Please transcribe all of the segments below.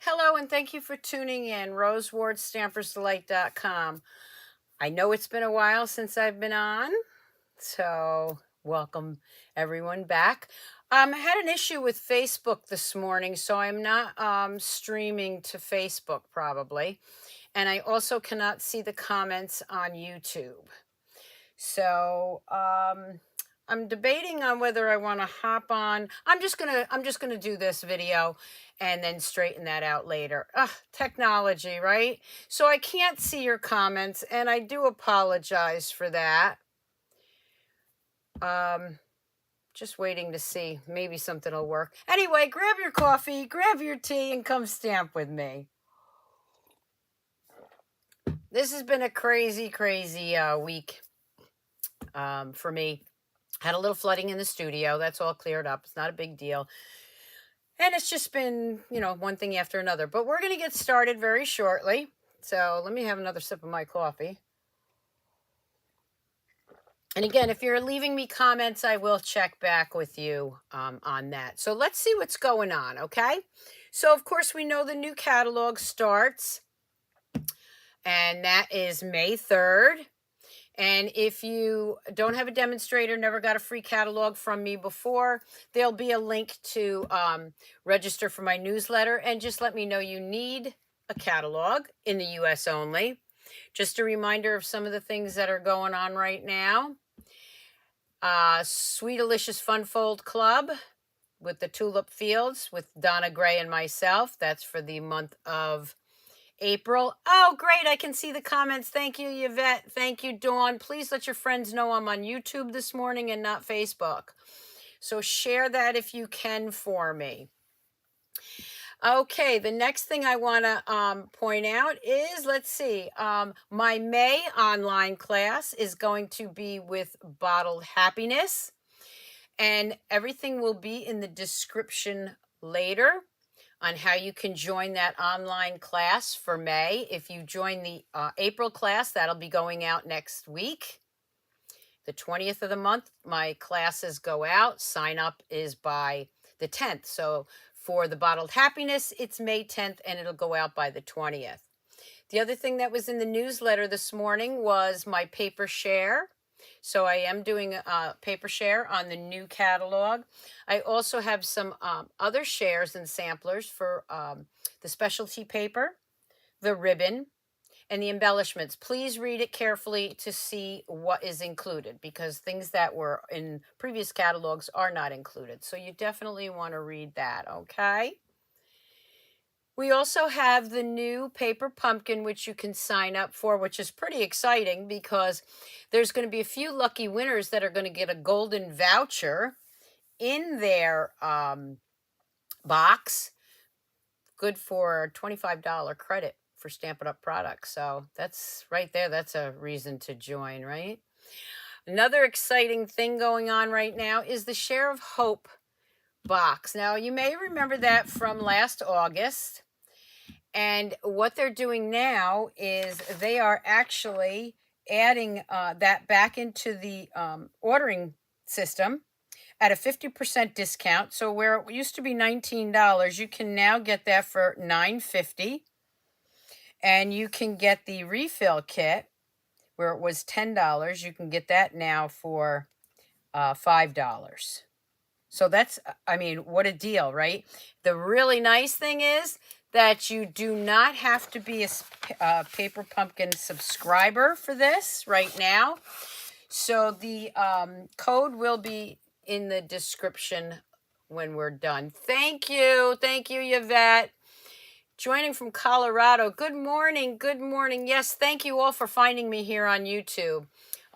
Hello, and thank you for tuning in. Stampersdelight.com. I know it's been a while since I've been on, so welcome everyone back. I had an issue with Facebook this morning, so I'm not streaming to Facebook probably. And I also cannot see the comments on YouTube. So I'm debating on whether I want to hop on. I'm just gonna do this video and then straighten that out later. Ugh, technology, right? So I can't see your comments, and I do apologize for that. Just waiting to see. Maybe something will work. Anyway, grab your coffee, grab your tea, and come stamp with me. This has been a crazy week for me. Had a little flooding in the studio. That's all cleared up. It's not a big deal. And it's just been, one thing after another. But we're going to get started very shortly. So let me have another sip of my coffee. And again, if you're leaving me comments, I will check back with you on that. So let's see what's going on, okay? So, of course, we know the new catalog starts. And that is May 3rd. And if you don't have a demonstrator, never got a free catalog from me before, there'll be a link to register for my newsletter, and just let me know you need a catalog in the US only. Just a reminder of some of the things that are going on right now. Sweet Delicious Fun Fold Club with the Tulip Fields with Donna Gray and myself. That's for the month of April. Oh, great. I can see the comments. Thank you, Yvette. Thank you, Dawn. Please let your friends know I'm on YouTube this morning and not Facebook. So share that if you can for me. Okay, the next thing I want to point out is, let's see, my May online class is going to be with Bottled Happiness, and everything will be in the description later on how you can join that online class for May. If you join the April class, that'll be going out next week. The 20th of the month, my classes go out. Sign up is by the 10th. So for the Bottled Happiness, it's May 10th, and it'll go out by the 20th. The other thing that was in the newsletter this morning was my paper share. So I am doing a paper share on the new catalog. I also have some other shares and samplers for the specialty paper, the ribbon, and the embellishments. Please read it carefully to see what is included, because things that were in previous catalogs are not included. So you definitely want to read that, okay? We also have the new paper pumpkin, which you can sign up for, which is pretty exciting because there's going to be a few lucky winners that are going to get a golden voucher in their box, good for $25 credit for Stampin' Up! Products. So that's right there. That's a reason to join, right? Another exciting thing going on right now is the Share of Hope box. Now, you may remember that from last August. And what they're doing now is they are actually adding that back into the ordering system at a 50% discount. So where it used to be $19, you can now get that for $9.50. And you can get the refill kit where it was $10. You can get that now for $5. So that's, I mean, what a deal, right? The really nice thing is that you do not have to be a Paper Pumpkin subscriber for this right now. So the code will be in the description when we're done. Thank you, Yvette. Joining from Colorado. Good morning, good morning. Yes, thank you all for finding me here on YouTube.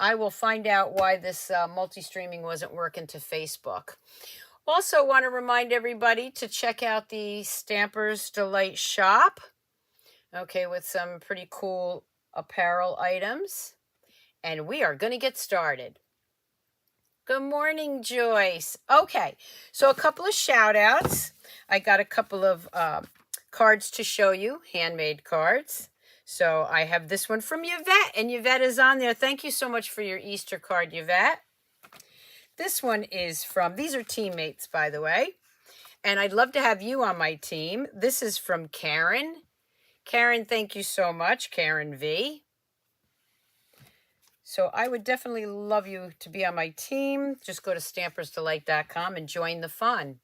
I will find out why this multi-streaming wasn't working to Facebook. Also want to remind everybody to check out the Stampersdelight shop. Okay, with some pretty cool apparel items. And we are going to get started. Good morning, Joyce. Okay, so a couple of shout outs. I got a couple of cards to show you, handmade cards. So I have this one from Yvette, and Yvette is on there. Thank you so much for your Easter card, Yvette. This one is from, these are teammates, by the way, And I'd love to have you on my team. This is from Karen. Karen, thank you so much, Karen V. So I would definitely love you to be on my team. Just go to Stampersdelight.com and join the fun.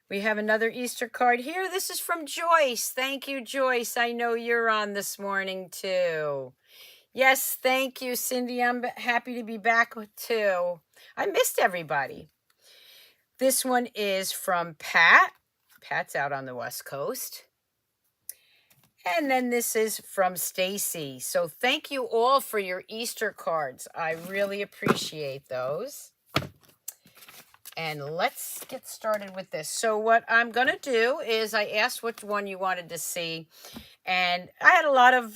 We have another Easter card here. This is from Joyce. Thank you, Joyce. I know you're on this morning too. Yes, thank you, Cindy. I'm happy to be back too. I missed everybody. This one is from Pat. Pat's out on the West Coast. And then this is from Stacy. So thank you all for your Easter cards. I really appreciate those. And let's get started with this. So what I'm going to do is I asked which one you wanted to see. And I had a lot of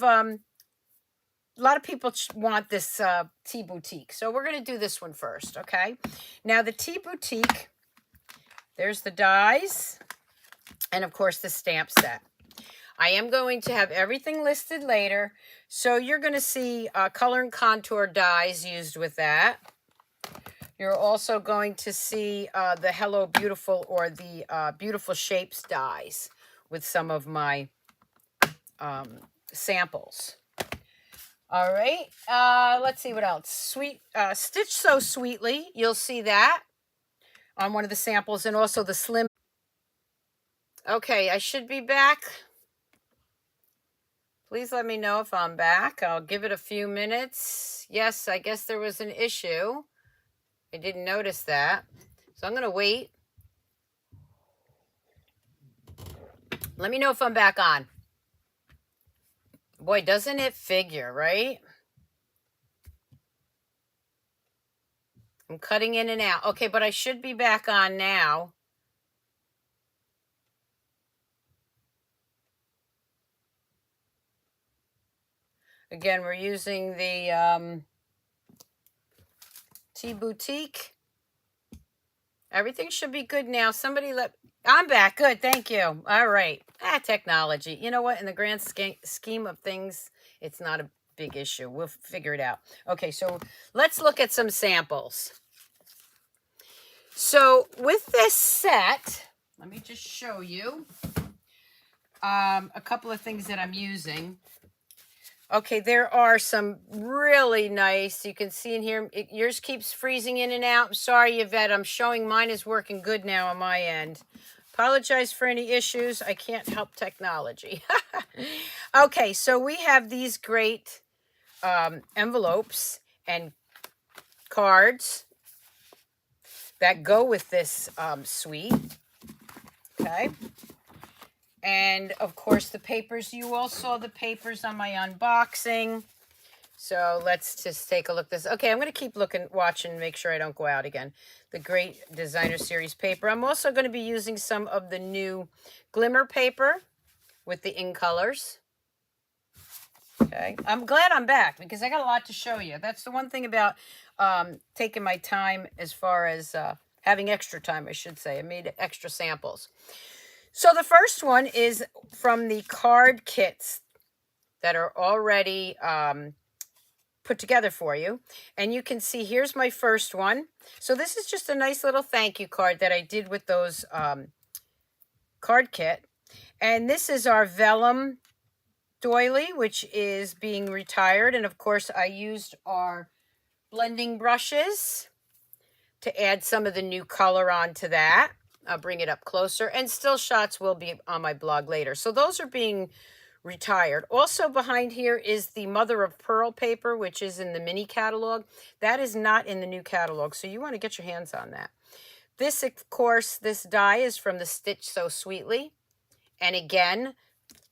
people want this Tea Boutique. So we're going to do this one first, okay? Now the Tea Boutique, there's the dies and of course the stamp set. I am going to have everything listed later. So you're going to see color and contour dies used with that. You're also going to see the Hello Beautiful or the Beautiful Shapes dies with some of my samples. All right. Let's see what else. Stitch So Sweetly. You'll see that on one of the samples, and also the slim. Okay, I should be back. Please let me know if I'm back. I'll give it a few minutes. Yes, I guess there was an issue. I didn't notice that. So I'm going to wait. Let me know if I'm back on. Boy, doesn't it figure, right? I'm cutting in and out. Okay, but I should be back on now. Again, we're using the Tea Boutique. Everything should be good now. I'm back. Good. Thank you. All right. Technology. You know what? In the grand scheme of things, it's not a big issue. We'll figure it out. Okay, so let's look at some samples. So with this set, let me just show you a couple of things that I'm using. Okay, there are some really nice, you can see in here, yours keeps freezing in and out. I'm sorry, Yvette, I'm showing mine is working good now on my end. Apologize for any issues. I can't help technology. Okay, so we have these great envelopes and cards that go with this suite. Okay. And of course the papers, you all saw the papers on my unboxing. So let's just take a look at this. Okay, I'm going to keep watching, make sure I don't go out again. The great designer series paper. I'm also going to be using some of the new glimmer paper with the in colors. Okay, I'm glad I'm back because I got a lot to show you. That's the one thing about taking my time, as far as having extra time, I should say. I made extra samples. So the first one is from the card kits that are already put together for you. And you can see, here's my first one. So this is just a nice little thank you card that I did with those card kit. And this is our vellum doily, which is being retired. And of course, I used our blending brushes to add some of the new color onto that. I'll bring it up closer, and still shots will be on my blog later. So those are being retired. Also behind here is the mother of pearl paper, which is in the mini catalog. That is not in the new catalog, so you want to get your hands on that. This, of course, this die is from the Stitch So Sweetly. And again,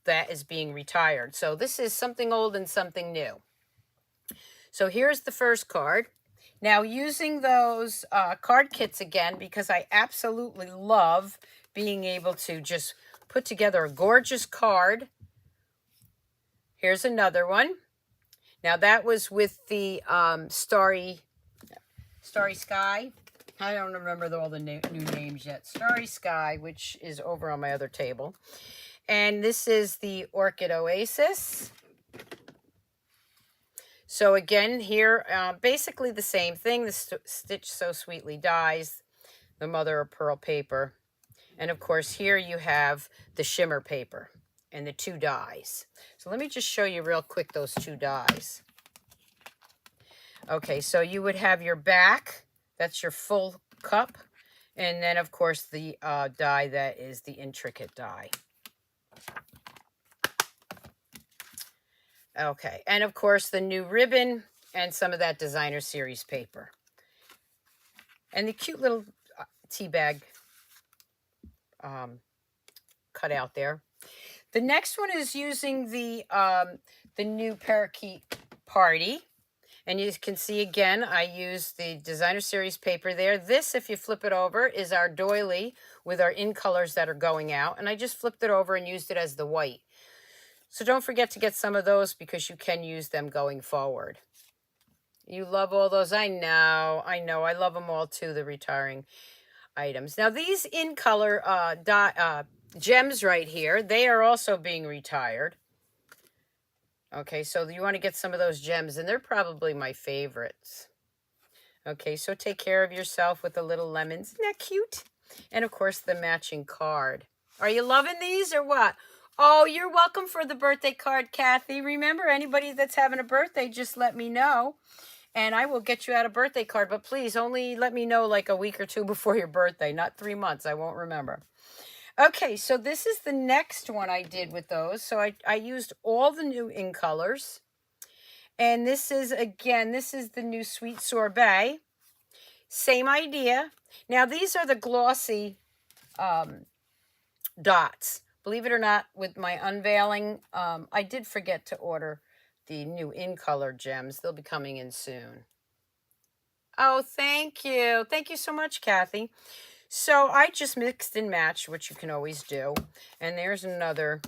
that is being retired. So this is something old and something new. So here's the first card. Now, using those card kits again, because I absolutely love being able to just put together a gorgeous card. Here's another one. Now, that was with the Starry Sky. I don't remember all the new names yet. Starry Sky, which is over on my other table. And this is the Orchid Oasis. So again, here, basically the same thing. The Stitch So Sweetly dies, the mother of pearl paper. And of course, here you have the shimmer paper and the 2 dies. So let me just show you real quick those 2 dies. Okay, so you would have your back, that's your full cup, and then of course the die that is the intricate die. Okay, and of course the new ribbon and some of that designer series paper. And the cute little tea bag cut out there. The next one is using the new parakeet party. And you can see again, I used the designer series paper there. This, if you flip it over, is our doily with our in colors that are going out. And I just flipped it over and used it as the white. So don't forget to get some of those because you can use them going forward. You love all those. I know. I love them all too, the retiring items. Now these in color gems right here, they are also being retired. Okay, so you want to get some of those gems, and they're probably my favorites. Okay, so take care of yourself with the little lemons. Isn't that cute? And, of course, the matching card. Are you loving these or what? Oh, you're welcome for the birthday card, Kathy. Remember, anybody that's having a birthday, just let me know, and I will get you out a birthday card. But please, only let me know like a week or 2 before your birthday, not 3 months. I won't remember. Okay, so this is the next one I did with those. So I used all the new in colors. And this is, again, this is the new Sweet Sorbet. Same idea. Now, these are the glossy dots. Believe it or not, with my unveiling, I did forget to order the new in color gems. They'll be coming in soon. Oh, thank you. Thank you so much, Kathy. So I just mixed and matched, which you can always do. And there's another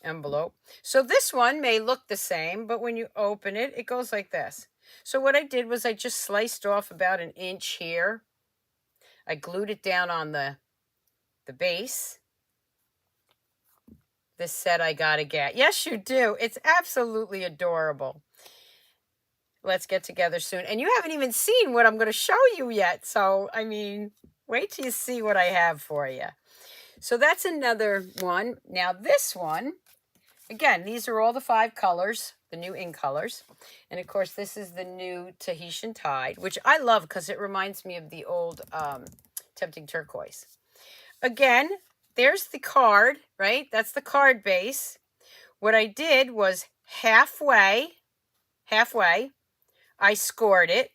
envelope. So this one may look the same, but when you open it, it goes like this. So what I did was I just sliced off about 1 inch here. I glued it down on the base. This set I gotta get. Yes, you do. It's absolutely adorable. Let's get together soon. And you haven't even seen what I'm going to show you yet. So, I mean, wait till you see what I have for you. So that's another one. Now this one, again, these are all the 5 colors, the new in colors. And of course, this is the new Tahitian Tide, which I love because it reminds me of the old Tempting Turquoise. Again, there's the card, right? That's the card base. What I did was halfway, I scored it.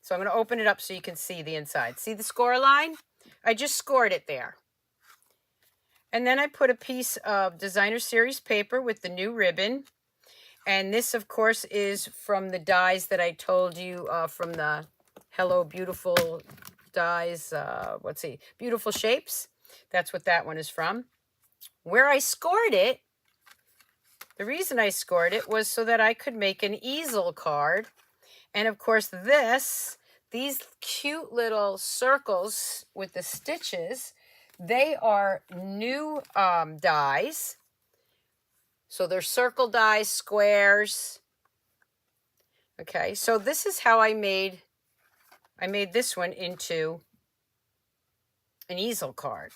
So I'm going to open it up so you can see the inside. See the score line? I just scored it there. And then I put a piece of designer series paper with the new ribbon. And this, of course, is from the dies that I told you from the Hello Beautiful dies. Let's see, Beautiful Shapes. That's what that one is from. Where I scored it, the reason I scored it was so that I could make an easel card. And of course these cute little circles with the stitches, they are new dies. So they're circle dies, squares. Okay, so this is how I made this one into an easel card.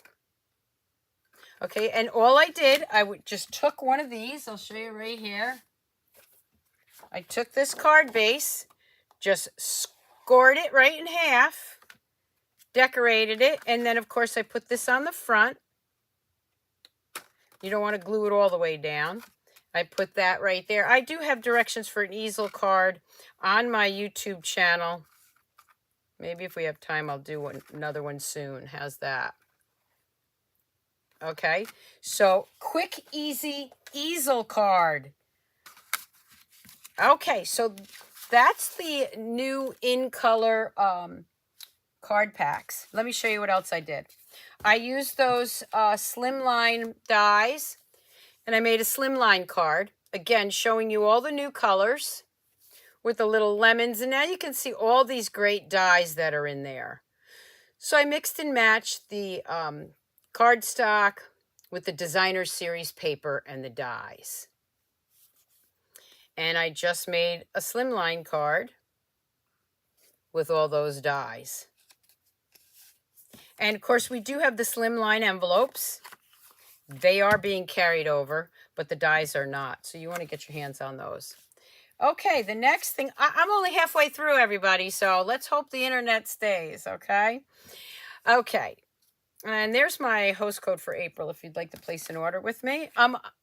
Okay, and all I did, just took one of these. I'll show you right here. I took this card base, just scored it right in half, decorated it, and then, of course, I put this on the front. You don't want to glue it all the way down. I put that right there. I do have directions for an easel card on my YouTube channel. Maybe if we have time, I'll do another one soon. How's that? Okay, so quick, easy easel card. Okay, so that's the new in color card packs. Let me show you what else I did. I used those slimline dies, and I made a slimline card. Again, showing you all the new colors with the little lemons. And now you can see all these great dies that are in there. So I mixed and matched the cardstock with the designer series paper and the dies. And I just made a slimline card with all those dies. And of course, we do have the slimline envelopes. They are being carried over, but the dies are not. So you want to get your hands on those. Okay, the next thing, I'm only halfway through, everybody, so let's hope the internet stays, okay? Okay, and there's my host code for April if you'd like to place an order with me.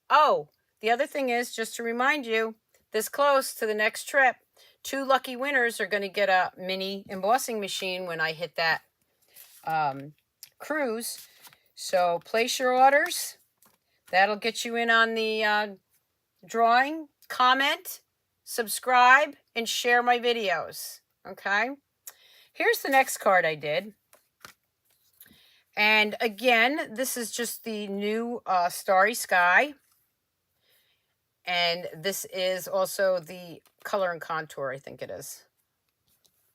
Oh, the other thing is, just to remind you, this close to the next trip, 2 lucky winners are going to get a mini embossing machine when I hit that cruise. So place your orders. That'll get you in on the drawing. Comment, subscribe, and share my videos. Okay? Here's the next card I did. And again, this is just the new Starry Sky. And this is also the color and contour, I think it is.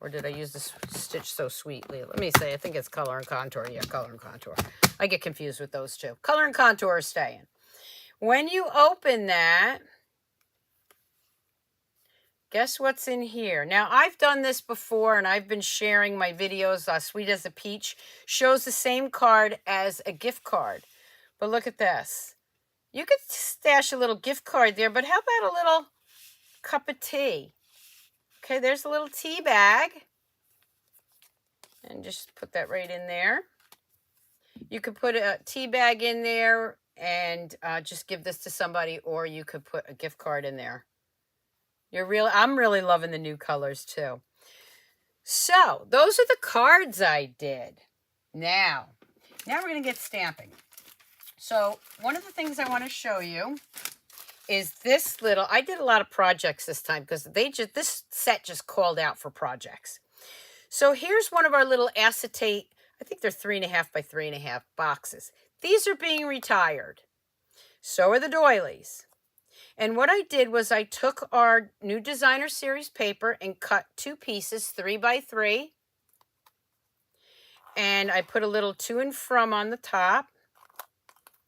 Or did I use this stitch so sweetly? Let me say, I think it's color and contour. Yeah, color and contour. I get confused with those two. Color and contour are staying. When you open that, guess what's in here? Now, I've done this before, and I've been sharing my videos. Sweet as a Peach shows the same card as a gift card. But look at this. You could stash a little gift card there, but how about a little cup of tea? Okay, there's a little tea bag. And just put that right in there. You could put a tea bag in there and just give this to somebody, or you could put a gift card in there. I'm really loving the new colors too. So those are the cards I did. Now we're going to get stamping. So one of the things I want to show you is this little, I did a lot of projects this time because this set just called out for projects. So here's one of our little acetate, I think they're 3.5 by 3.5 boxes. These are being retired. So are the doilies. And what I did was I took our new designer series paper and cut 2 pieces, 3 by 3. And I put a little to and from on the top.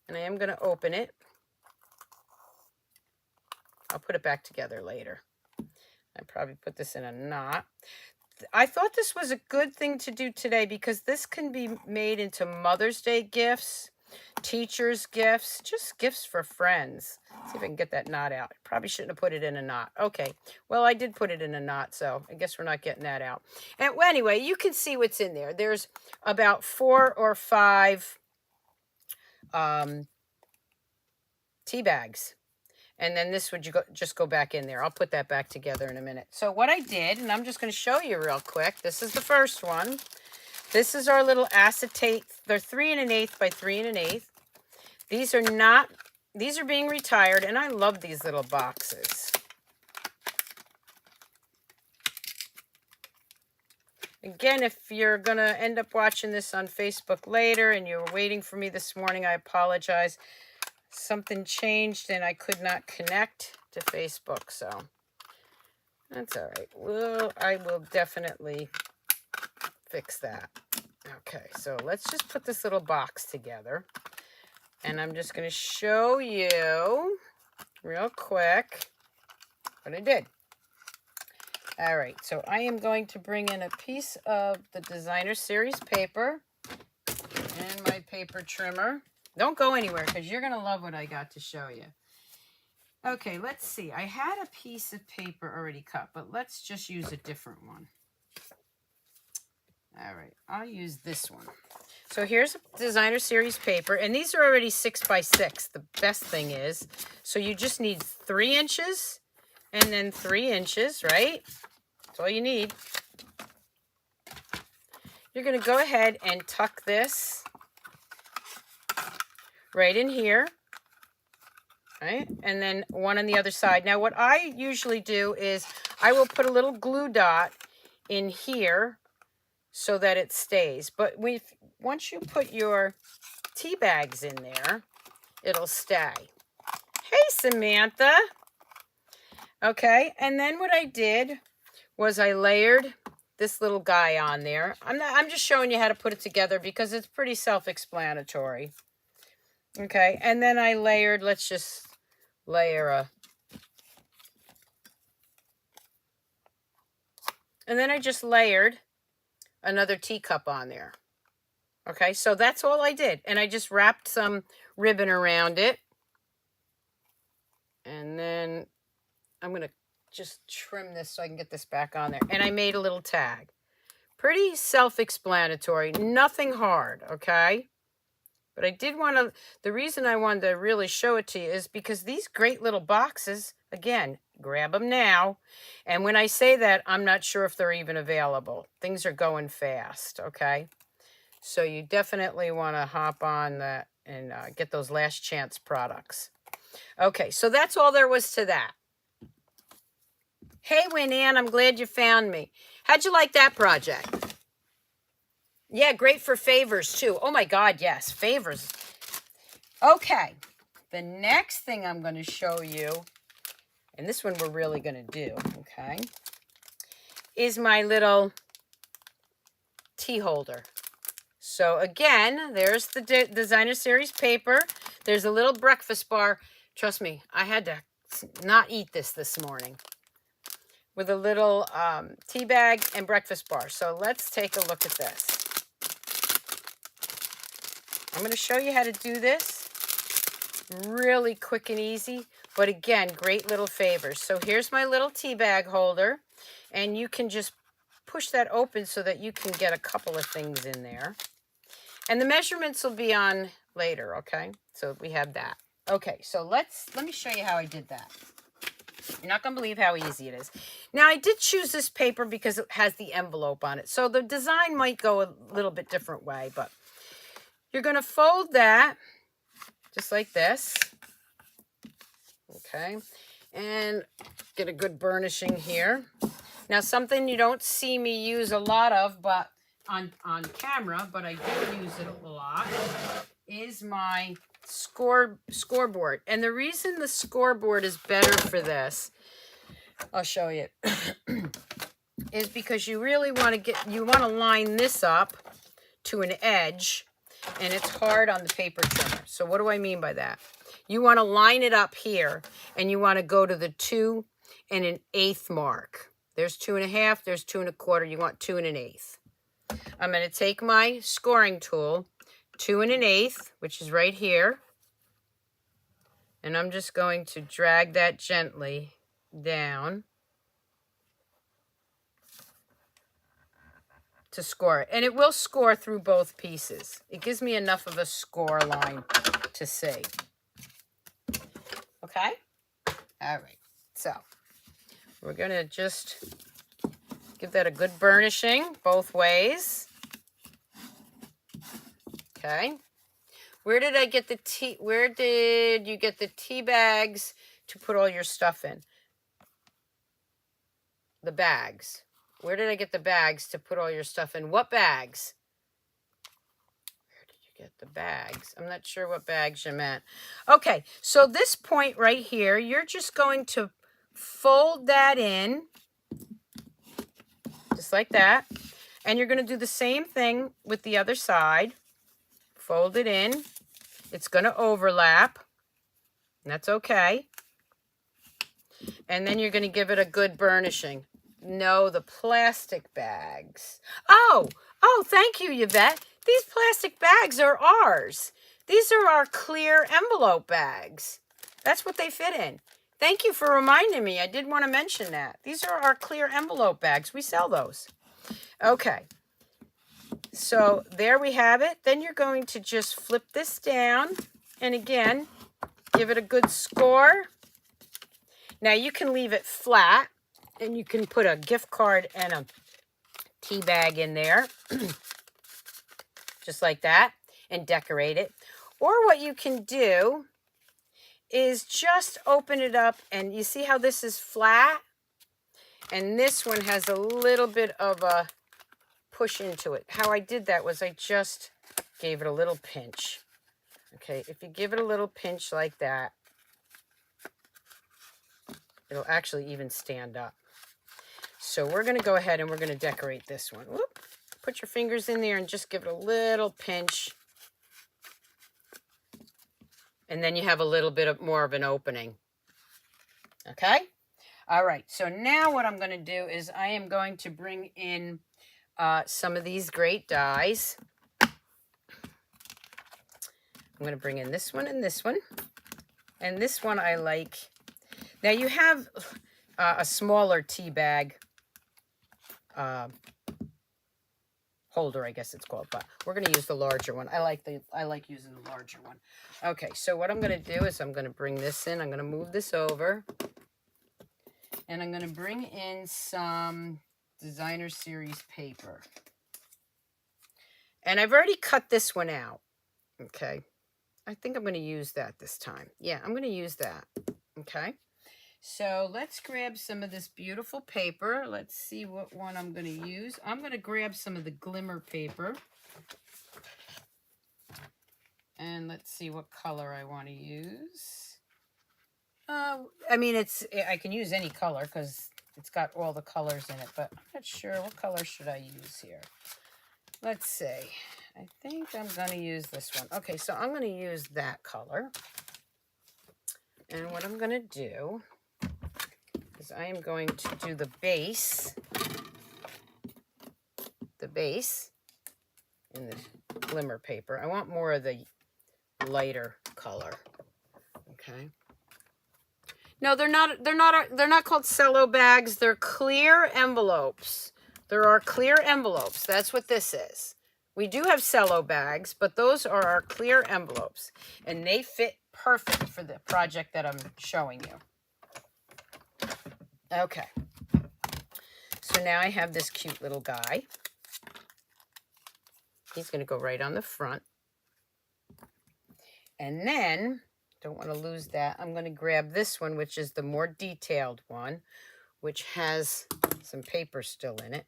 And I am going to open it. I'll put it back together later. I probably put this in a knot. I thought this was a good thing to do today because this can be made into Mother's Day gifts, teachers' gifts, just gifts for friends. Let's see if I can get that knot out. I probably shouldn't have put it in a knot. Okay, well, I did put it in a knot, so I guess we're not getting that out. And well, anyway, you can see what's in there. There's about 4 or 5 tea bags. And then this would just go back in there. I'll put that back together in a minute. So what I did, and I'm just going to show you real quick. This is the first one. This is our little acetate. They're 3 1/8 by 3 1/8. These are being retired, and I love these little boxes. Again, if you're going to end up watching this on Facebook later and you were waiting for me this morning, I apologize. Something changed and I could not connect to Facebook, so that's all right. I will definitely fix that. Okay, so let's just put this little box together. And I'm just going to show you real quick what I did. All right, so I am going to bring in a piece of the designer series paper and my paper trimmer. Don't go anywhere because you're going to love what I got to show you. Okay, let's see. I had a piece of paper already cut, but let's just use a different one. All right, I'll use this one. So here's a designer series paper, and these are already 6 by 6. The best thing is, so you just need 3 inches and then 3 inches, right? That's all you need. You're going to go ahead and tuck this right in here, right? And then one on the other side. Now, what I usually do is I will put a little glue dot in here so that it stays. But once you put your tea bags in there, it'll stay. Hey, Samantha. Okay, and then what I did was I layered this little guy on there. I'm just showing you how to put it together because it's pretty self-explanatory. Okay, and then I layered, let's just layer and then I just layered another teacup on there. Okay, so that's all I did. And I just wrapped some ribbon around it. And then I'm going to just trim this so I can get this back on there. And I made a little tag. Pretty self-explanatory, nothing hard, okay? But I did want to, the reason I wanted to really show it to you is because these great little boxes, again, grab them now. And when I say that, I'm not sure if they're even available. Things are going fast, okay? So you definitely want to hop on that and get those last chance products. Okay, so that's all there was to that. Hey, Winann, I'm glad you found me. How'd you like that project? Yeah, great for favors, too. Oh, my God, yes, favors. Okay, the next thing I'm going to show you, and this one we're really going to do, okay, is my little tea holder. So, again, there's the Designer Series paper. There's a little breakfast bar. Trust me, I had to not eat this morning. With a little tea bag and breakfast bar. So let's take a look at this. I'm going to show you how to do this. Really quick and easy, but again, great little favors. So here's my little tea bag holder, and you can just push that open so that you can get a couple of things in there. And the measurements will be on later, okay? So we have that. Okay, so let me show you how I did that. You're not going to believe how easy it is. Now, I did choose this paper because it has the envelope on it. So the design might go a little bit different way, but you're going to fold that just like this. Okay. And get a good burnishing here. Now, something you don't see me use a lot of, but on camera, but I do use it a lot, is my scoreboard. And the reason the scoreboard is better for this, I'll show you, is because you really want to line this up to an edge, and it's hard on the paper trimmer. So what do I mean by that? You want to line it up here, and you want to go to the 2 1/8 mark. There's 2 1/2, there's 2 1/4, you want 2 1/8. I'm going to take my scoring tool, 2 1/8, which is right here, and I'm just going to drag that gently down to score it. And it will score through both pieces. It gives me enough of a score line to see. Okay? All right. So we're going to just give that a good burnishing both ways. Okay. Where did I get the tea? Where did you get the tea bags to put all your stuff in? The bags. Where did I get the bags to put all your stuff in? What bags? Where did you get the bags? I'm not sure what bags you meant. Okay, so this point right here, you're just going to fold that in, just like that. And you're going to do the same thing with the other side. Fold it in. It's going to overlap. And that's okay. And then you're going to give it a good burnishing. No, the plastic bags. Oh, thank you, Yvette. These plastic bags are ours. These are our clear envelope bags. That's what they fit in. Thank you for reminding me. I did want to mention that. These are our clear envelope bags. We sell those. Okay. So there we have it. Then you're going to just flip this down. And again, give it a good score. Now you can leave it flat. And you can put a gift card and a tea bag in there. Just like that. And decorate it. Or what you can do is just open it up. And you see how this is flat? And this one has a little bit of a push into it. How I did that was I just gave it a little pinch. Okay, if you give it a little pinch like that, it'll actually even stand up. So we're going to go ahead and we're going to decorate this one. Whoop. Put your fingers in there and just give it a little pinch. And then you have a little bit more of an opening. Okay? All right, so now what I'm going to do is I am going to bring in some of these great dies. I'm going to bring in this one and this one. And this one I like. Now you have a smaller tea bag holder, I guess it's called, but we're going to use the larger one. I like using the larger one. Okay, so what I'm going to do is I'm going to bring this in. I'm going to move this over. And I'm going to bring in some Designer Series paper. And I've already cut this one out. Okay. I think I'm going to use that this time. Yeah, I'm going to use that. Okay. So let's grab some of this beautiful paper. Let's see what one I'm going to use. I'm going to grab some of the glimmer paper. And let's see what color I want to use. I mean, I can use any color because it's got all the colors in it, but I'm not sure what color should I use here. Let's see. I think I'm going to use this one. Okay, so I'm going to use that color. And what I'm going to do is I am going to do the base in the glimmer paper. I want more of the lighter color. Okay. No, they're not called cello bags. They're clear envelopes. There are clear envelopes. That's what this is. We do have cello bags, but those are our clear envelopes. And they fit perfect for the project that I'm showing you. Okay. So now I have this cute little guy. He's going to go right on the front. And then, don't want to lose that, I'm going to grab this one, which is the more detailed one, which has some paper still in it.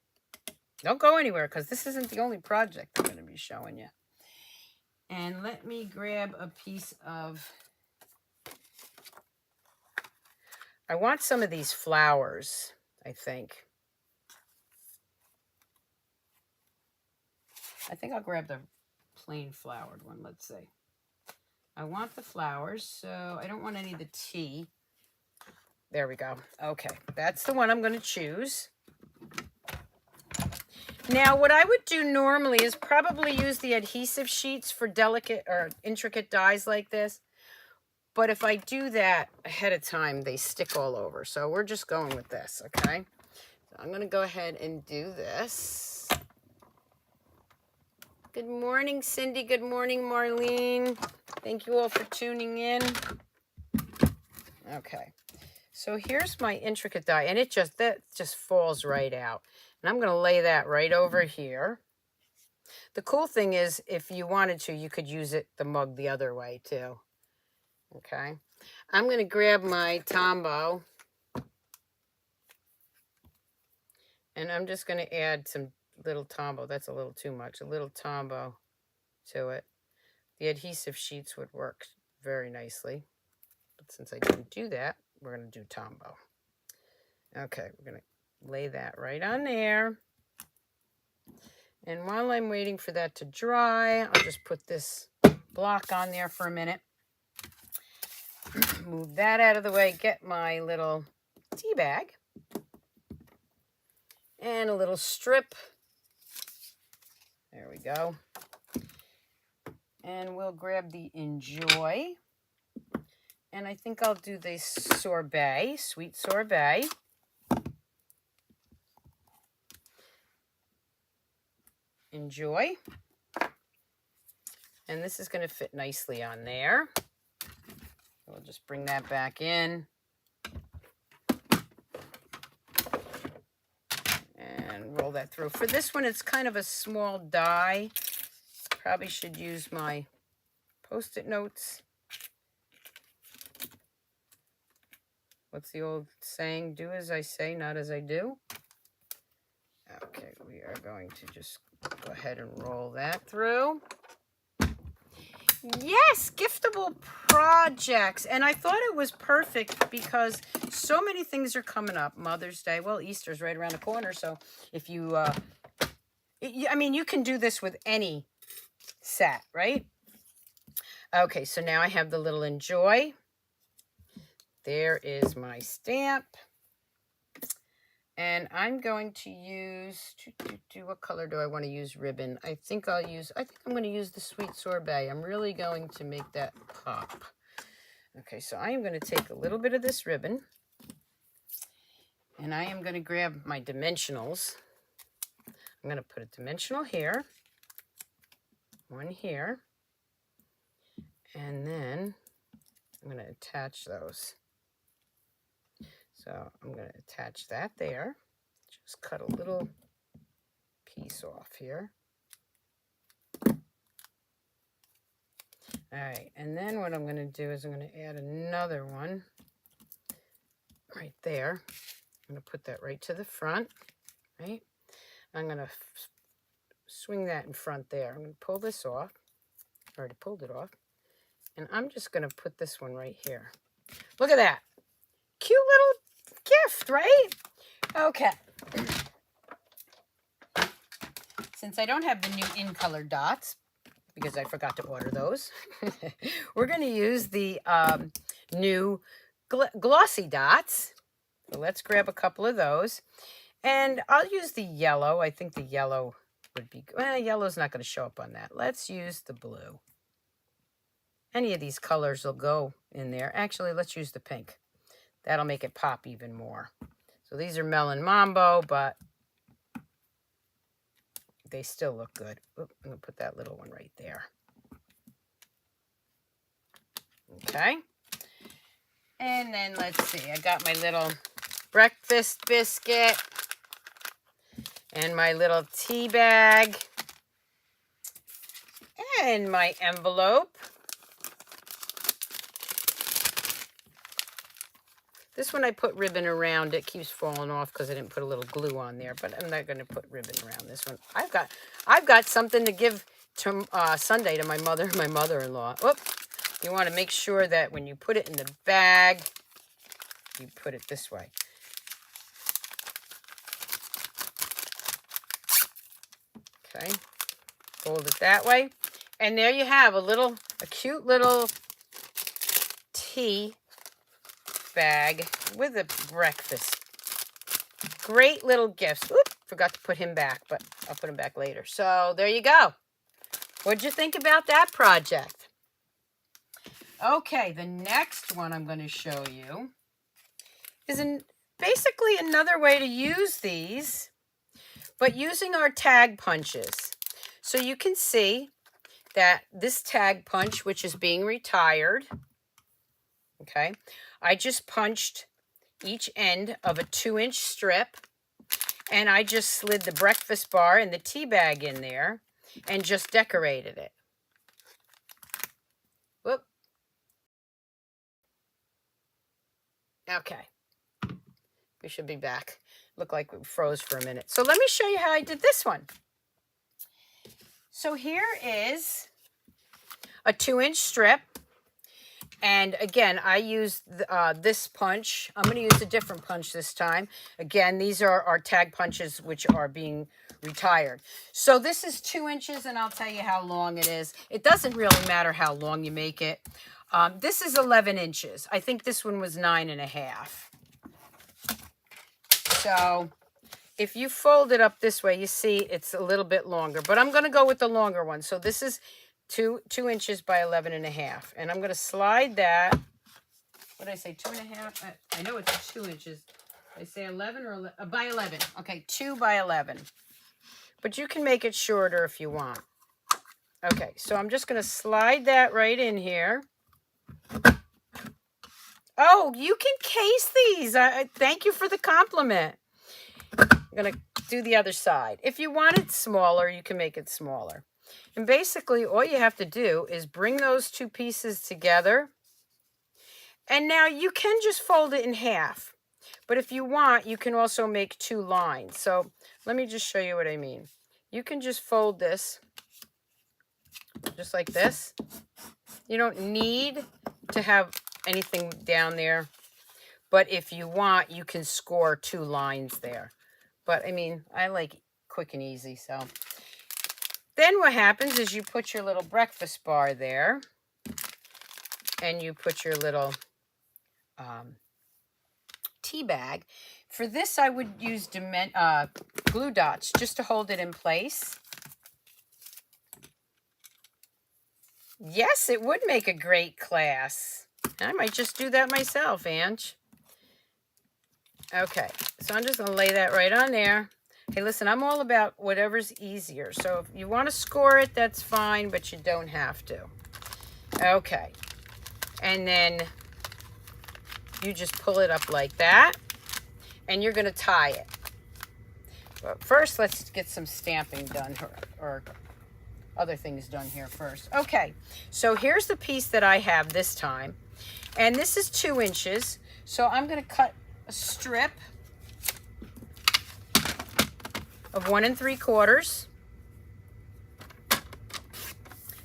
Don't go anywhere because this isn't the only project I'm going to be showing you. And let me grab a piece of, I want some of these flowers, I think. I think I'll grab the plain flowered one, let's see. I want the flowers, so I don't want any of the tea. There we go. Okay, that's the one I'm going to choose. Now, what I would do normally is probably use the adhesive sheets for delicate or intricate dies like this. But if I do that ahead of time, they stick all over. So we're just going with this, okay? So I'm going to go ahead and do this. Good morning, Cindy. Good morning, Marlene. Thank you all for tuning in. Okay, so here's my intricate die, and that just falls right out. And I'm going to lay that right over here. The cool thing is, if you wanted to, you could use the mug the other way too. Okay, I'm going to grab my Tombow, and I'm just going to add some little Tombow. That's a little too much. A little Tombow to it. The adhesive sheets would work very nicely. But since I didn't do that, we're going to do Tombow. Okay, we're going to lay that right on there. And while I'm waiting for that to dry, I'll just put this block on there for a minute. Move that out of the way. Get my little tea bag. And a little strip. There we go. And we'll grab the Enjoy. And I think I'll do the Sorbet, Sweet Sorbet. Enjoy. And this is going to fit nicely on there. We'll just bring that back in. And roll that through. For this one, it's kind of a small die. Probably should use my Post-it notes. What's the old saying? Do as I say, not as I do. Okay, we are going to just go ahead and roll that through. Yes, giftable projects. And I thought it was perfect because so many things are coming up. Mother's Day, well, Easter's right around the corner. So if you, I mean, you can do this with any set, right? Okay, so now I have the little Enjoy. There is my stamp. And I'm going to use, what color do I want to use ribbon? I think I'm going to use the Sweet Sorbet. I'm really going to make that pop. Okay, so I am going to take a little bit of this ribbon, and I am going to grab my dimensionals. I'm going to put a dimensional here, one here, and then I'm going to attach those. So I'm going to attach that there. Just cut a little piece off here. All right, and then what I'm going to do is I'm going to add another one right there. I'm going to put that right to the front, right? I'm going to swing that in front there. I'm going to pull this off. I already pulled it off. And I'm just going to put this one right here. Look at that. Cute little gift, right? Okay. Since I don't have the new in color dots, because I forgot to order those, we're going to use the new glossy dots. So let's grab a couple of those. And I'll use the yellow. I think the yellow would be good. Well, yellow's not going to show up on that. Let's use the blue. Any of these colors will go in there. Actually, let's use the pink. That'll make it pop even more. So these are Melon Mambo, but they still look good. Oop, I'm going to put that little one right there. Okay. And then let's see. I got my little breakfast biscuit and my little tea bag and my envelope. This one I put ribbon around. It keeps falling off because I didn't put a little glue on there, but I'm not going to put ribbon around this one. I've got something to give to Sunday to my mother and my mother-in-law. Whoop. You want to make sure that when you put it in the bag, you put it this way. Okay. Fold it that way. And there you have a cute little tea bag with a breakfast. Great little gifts. Oop, forgot to put him back, but I'll put him back later. So there you go. What'd you think about that project? Okay, the next one I'm going to show you is basically another way to use these, but using our tag punches. So you can see that this tag punch, which is being retired, okay, I just punched each end of a 2-inch strip, and I just slid the breakfast bar and the tea bag in there and just decorated it. Whoop. Okay. We should be back. Looked like we froze for a minute. So let me show you how I did this one. So here is a 2-inch strip. And again, I used this punch. I'm going to use a different punch this time. Again, these are our tag punches, which are being retired. So this is 2 inches, and I'll tell you how long it is. It doesn't really matter how long you make it. This is 11 inches. I think this one was 9.5. So if you fold it up this way, you see it's a little bit longer. But I'm going to go with the longer one. So this is 2 inches by 11.5, and I'm going to slide that. What did I say? 2.5. I know it's 2 inches. Did I say 11 or by 11? Okay, 2 by 11. But you can make it shorter if you want. Okay, so I'm just going to slide that right in here. Oh, you can case these. Thank you for the compliment. I'm going to do the other side. If you want it smaller, you can make it smaller. And basically, all you have to do is bring those two pieces together. And now you can just fold it in half. But if you want, you can also make 2 lines. So let me just show you what I mean. You can just fold this just like this. You don't need to have anything down there. But if you want, you can score 2 lines there. But I mean, I like quick and easy, so... Then what happens is you put your little breakfast bar there, and you put your little tea bag. For this, I would use glue dots just to hold it in place. Yes, it would make a great class. I might just do that myself, Ange. Okay, so I'm just going to lay that right on there. Hey, listen, I'm all about whatever's easier. So if you want to score it, that's fine, but you don't have to. Okay. And then you just pull it up like that, and you're going to tie it. But first, let's get some stamping done, or other things done here first. Okay, so here's the piece that I have this time. And this is 2 inches. So I'm going to cut a strip of 1 3/4.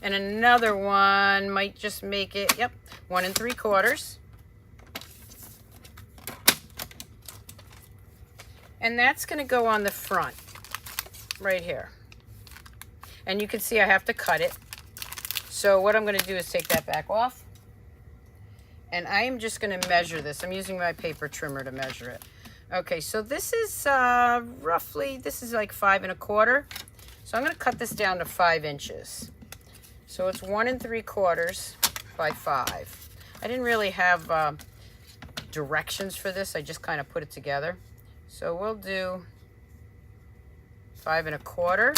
And another one might just make it, yep, 1 3/4. And that's going to go on the front, right here. And you can see I have to cut it. So what I'm going to do is take that back off. And I am just going to measure this. I'm using my paper trimmer to measure it. Okay, so this is roughly, this is like 5 1/4. So I'm going to cut this down to 5 inches. So it's 1 3/4 by 5. I didn't really have directions for this. I just kind of put it together. So we'll do 5 1/4.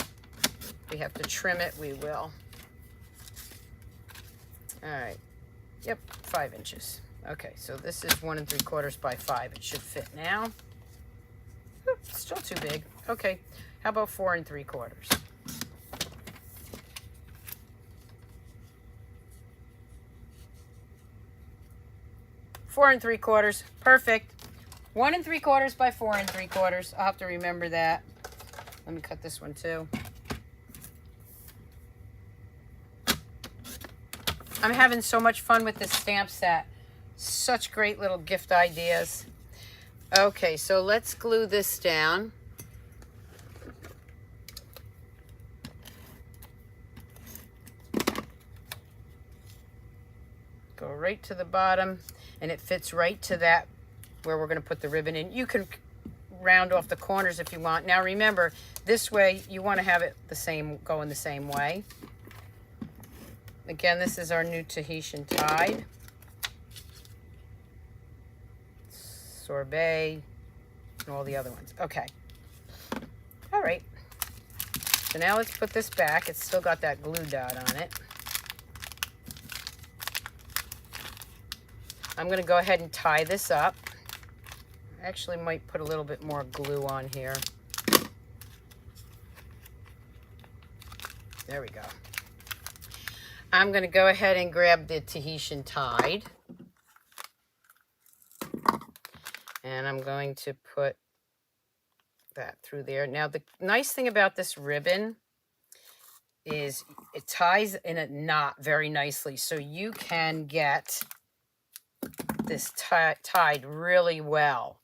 We have to trim it, we will. All right. Yep, 5 inches. Okay, so this is 1 3/4 by 5. It should fit now. Oop, still too big. Okay, how about 4 3/4? Four and 3/4, perfect. 1 3/4 by 4 3/4. I'll have to remember that. Let me cut this one too. I'm having so much fun with this stamp set. Such great little gift ideas. Okay, so let's glue this down. Go right to the bottom, and it fits right to that where we're going to put the ribbon in. You can round off the corners if you want. Now remember, this way you want to have it the same, going the same way. Again, this is our new Tahitian Tide. Sorbet, and all the other ones. Okay. All right. So now let's put this back. It's still got that glue dot on it. I'm going to go ahead and tie this up. I actually might put a little bit more glue on here. There we go. I'm going to go ahead and grab the Tahitian Tide. And I'm going to put that through there. Now, the nice thing about this ribbon is it ties in a knot very nicely. So you can get this tied really well.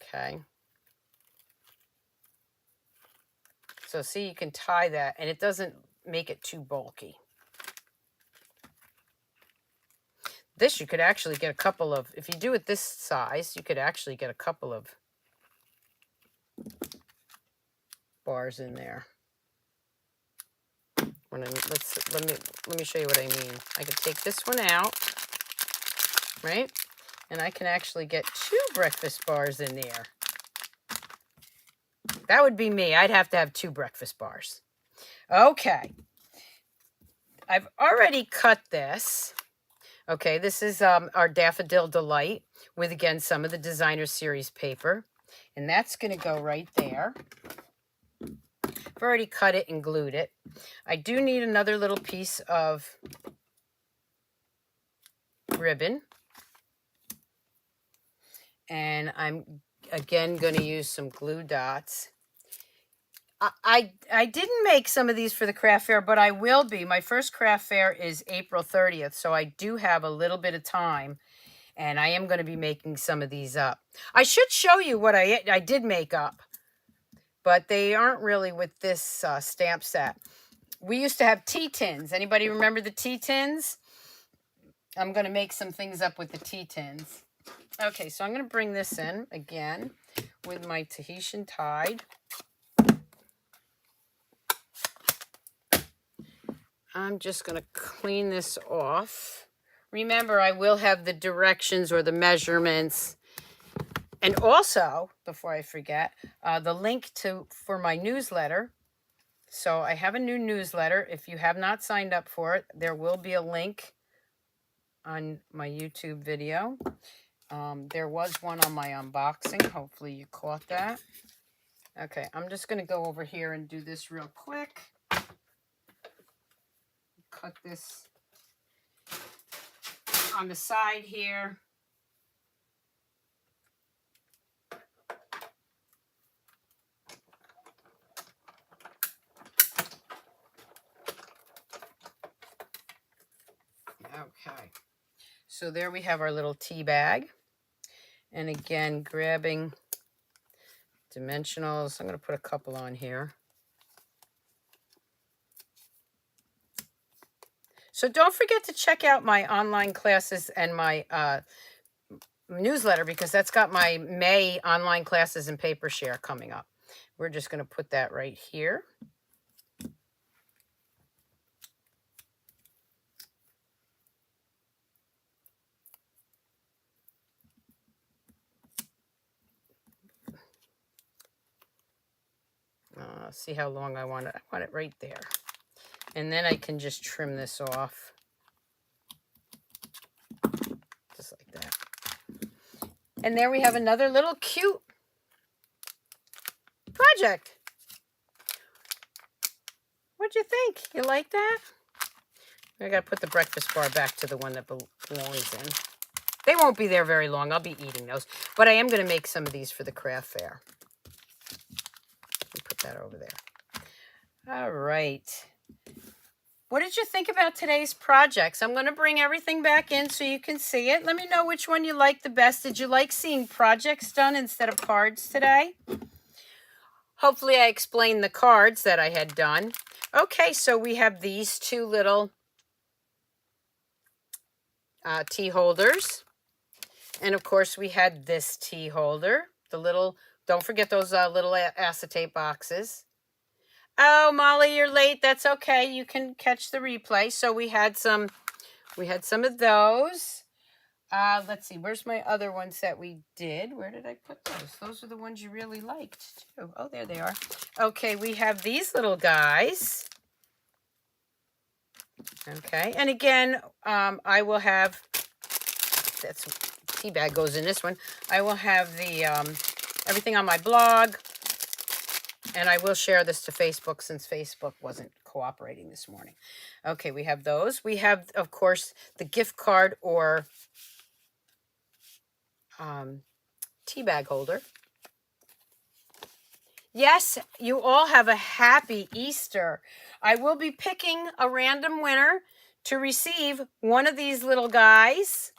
Okay. So see, you can tie that and it doesn't make it too bulky. This you could actually get a couple of, if you do it this size, you could actually get a couple of bars in there. Let me show you what I mean. I could take this one out, right? And I can actually get 2 breakfast bars in there. That would be me. I'd have to have 2 breakfast bars. Okay. I've already cut this. Okay, this is our Daffodil Delight with, again, some of the Designer Series paper. And that's going to go right there. I've already cut it and glued it. I do need another little piece of ribbon. And I'm, again, going to use some glue dots. I didn't make some of these for the craft fair, but I will be. My first craft fair is April 30th, so I do have a little bit of time, and I am going to be making some of these up. I should show you what I did make up, but they aren't really with this stamp set. We used to have tea tins. Anybody remember the tea tins? I'm going to make some things up with the tea tins. Okay, so I'm going to bring this in again with my Tahitian Tide. I'm just going to clean this off. Remember, I will have the directions or the measurements. And also, before I forget, the link for my newsletter. So I have a new newsletter. If you have not signed up for it, there will be a link on my YouTube video. There was one on my unboxing. Hopefully you caught that. Okay, I'm just going to go over here and do this real quick. Cut this on the side here. Okay, so there we have our little tea bag. And again, grabbing dimensionals. I'm going to put a couple on here. So don't forget to check out my online classes and my newsletter, because that's got my May online classes and paper share coming up. We're just going to put that right here. See how long I want it. I want it right there. And then I can just trim this off. Just like that. And there we have another little cute project. What'd you think? You like that? I gotta put the breakfast bar back to the one that belongs in. They won't be there very long. I'll be eating those. But I am gonna make some of these for the craft fair. Put that over there. All right. What did you think about today's projects? I'm going to bring everything back in so you can see it. Let me know which one you like the best. Did you like seeing projects done instead of cards today? Hopefully I explained the cards that I had done. Okay, so we have these two little tea holders. And of course we had this tea holder. The little, don't forget those little acetate boxes. Oh, Molly, you're late. That's okay. You can catch the replay. So we had some of those. Let's see. Where's my other ones that we did? Where did I put those? Those are the ones you really liked too. Oh, there they are. Okay, we have these little guys. Okay, and again, I will have, that's tea bag goes in this one. I will have the everything on my blog. And I will share this to Facebook since Facebook wasn't cooperating this morning. Okay, we have those. We have, of course, the gift card or tea bag holder. Yes, you all have a happy Easter. I will be picking a random winner to receive one of these little guys.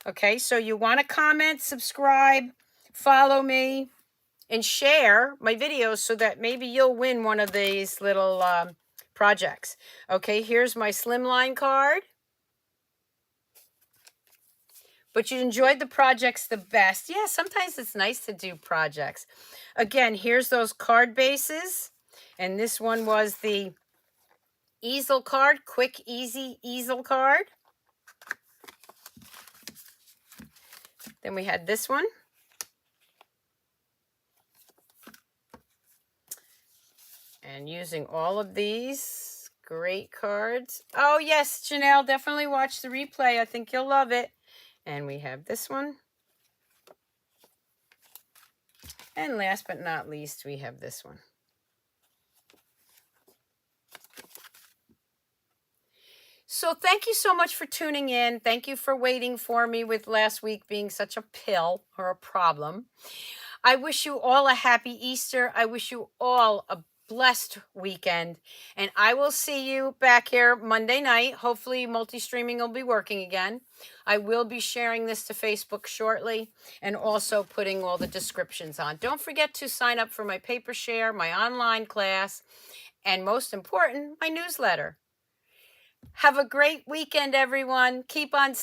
Okay, so you want to comment, subscribe, follow me, and share my videos so that maybe you'll win one of these little projects. Okay, here's my slimline card. But you enjoyed the projects the best. Yeah, sometimes it's nice to do projects. Again, here's those card bases. And this one was the Easel Card, quick, easy Easel Card. Then we had this one. And using all of these great cards. Oh, yes, Janelle, definitely watch the replay. I think you'll love it. And we have this one. And last but not least, we have this one. So thank you so much for tuning in. Thank you for waiting for me with last week being such a pill or a problem. I wish you all a happy Easter. I wish you all a blessed weekend. And I will see you back here Monday night. Hopefully multi-streaming will be working again. I will be sharing this to Facebook shortly and also putting all the descriptions on. Don't forget to sign up for my paper share, my online class, and most important, my newsletter. Have a great weekend, everyone. Keep on